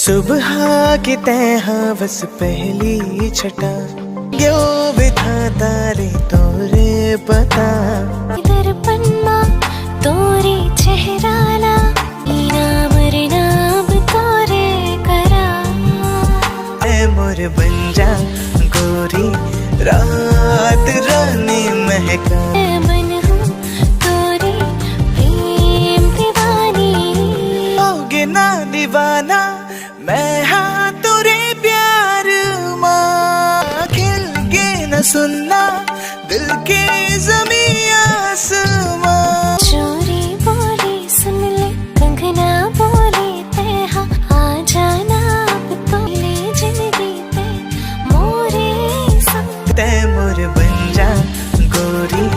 सुबह की तय हवस पहली छटा ग्यो विधाता रे तोरे पता दर्पणमा तोरे चेहराला इनाम रे नाम तोरे करा ए मोर बन जा गोरी रात रानी महका मन हूँ तोरी प्रेम दीवानी होगे ना दीवाना मैं हाँ तुरे प्यार माँ खिल के न सुनना दिल के ज़मीं आसमां चोरी बोली सुन ले कंगना बोली तेहा आ जाना अब तो ले जिंदगी पे मोरे संग तै मोर बन जा गोरी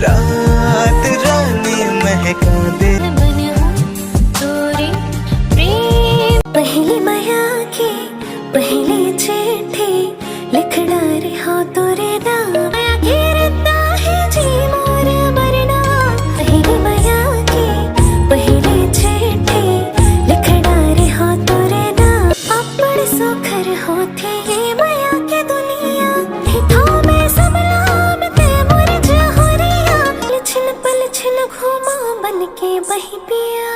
रात रानी महका दे बन हूँ तोरी प्रेम पहली माया की पहली चिट्ठी लिखना रे हो तोरे नाम माया घेरता है जी मोर मरना पहली माया की पहली चिट्ठी लिखना रे हो तोरे नाम अपड़ सोखर होते ये माया के दुनिया हिथों में सब नाम ते मोर जहरिया पल छिल घूमा बन के बही पिया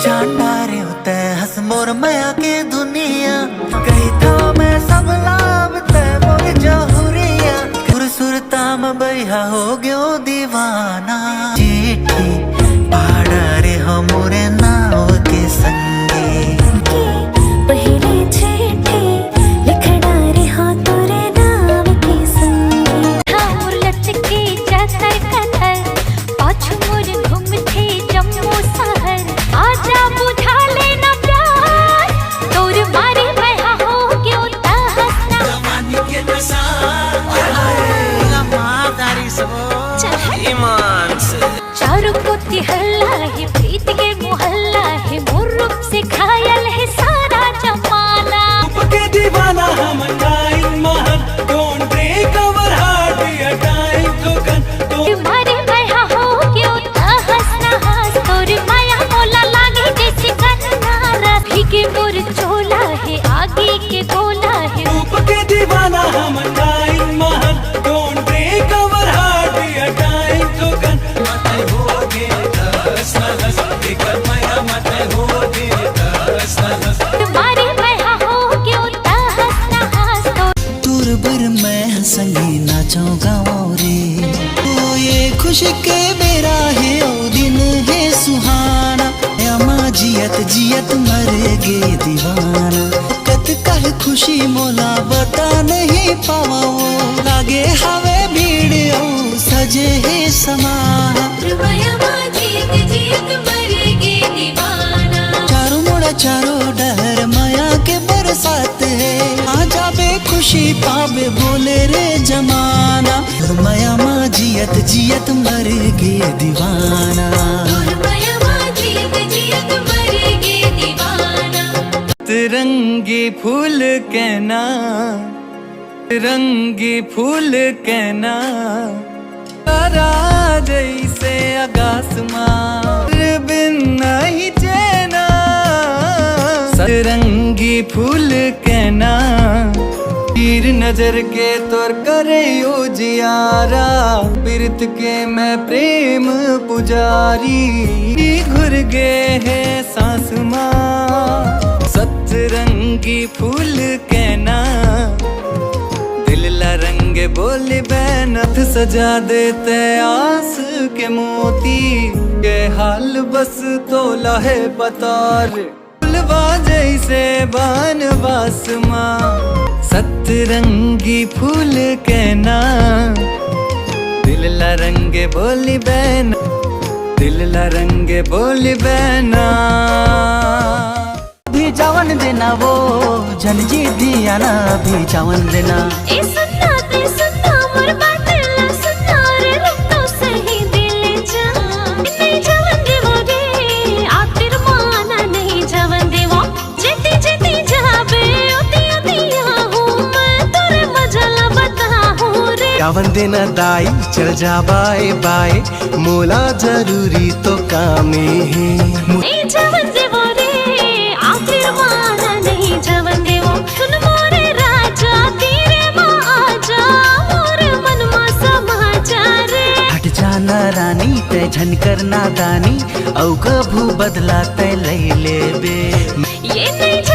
जानना रे होते हंस मोर माया के दुनिया कही था मैं सब लाभ ते मोर जहुरिया सुर सुर ताम बैहा हो गयो दीवाना चिट्ठी पहाड़ा रे हो मोरे नाव के संगे की पहली चिट्ठी लिखना रे हो तोरे नाम के संगे मोर लचके जातर कतर पाछू मोर घूमते जम्मू शहर आजा बुझा लेना प्यार तोर मारे बहा हो गयो ता हंसना जवानी के नशा मादारी सब ईमान से चारों कोती हल्ला है प्रीत के मोहल्ला है मोर रूप से घायल है सारा जमाना के दीवाना हम टाइम महल don't break our heart we are time to gun तुम्हारे बहा हो गयो ता हंसना हंस तोर माया मोला लागे जैसे कन्नारा भीगे मोर चोला है आगे के गोला है रूप के दीवाना हम टाइम महल don't break our heart we are time to gun मत होगे दस नलस दिक्कत माया मत होगे दस नलस तुम्हारे बहा हो गयो ता हंसना हंस तोर दूर बर मैं संगी नाचो गाँव रे ओ ये खुशी के मेरा है ओ दिन है सुहाना अमा जियत जियत मर गे दीवाना कत कह खुशी मोला बता नहीं पावा लागे हवे भीड़ ओ सजे है समा रुपया जीत जीत मरेगे दीवाना चारों मोड़ा चारों डहर माया के बरसात है आ जाबे खुशी पावे बोले रे जमाना माया माँ जियत जियत मर गे दीवाना रुपया जीत जीत मरेगे दीवाना तिरंगी फूल कहना तिरंगी फूल कहना तारा जैसे आकाश माँ बिन नहीं चैना तिरंगी फूल कहना तीर नजर के तोर करे उजियारा बिरत के मैं प्रेम पुजारी घुर गे है सांस माँ सतरंगी फूल कहना दिल ला रंग बोली बैनथ सजा देते आस के मोती के हाल बस तोला है बतार फुलवा जैसे बनवास माँ सतरंगी फूल कहना दिल ला रंग बोली बैन दिल ला रंग बोली बैना भी जावन देना वो जनजी दिया ना भी जावन देना ए सुनना मोर बात ला सुनना रे रुक तो सही दिल जा नहीं जवन देवोगे आखिर माना नहीं जवन देवो जेती जेती जाबे ओती ओती हूँ मैं तोरे मजला बता हूँ रे जावन देना दाई चल जा बाय बाय मोला जरूरी तो कामे है ए जवन देवो रे आखिर माना नहीं जा सुना रानी तै झनकर नादानी औ कभू बदला तै ले लेबे। ये नहीं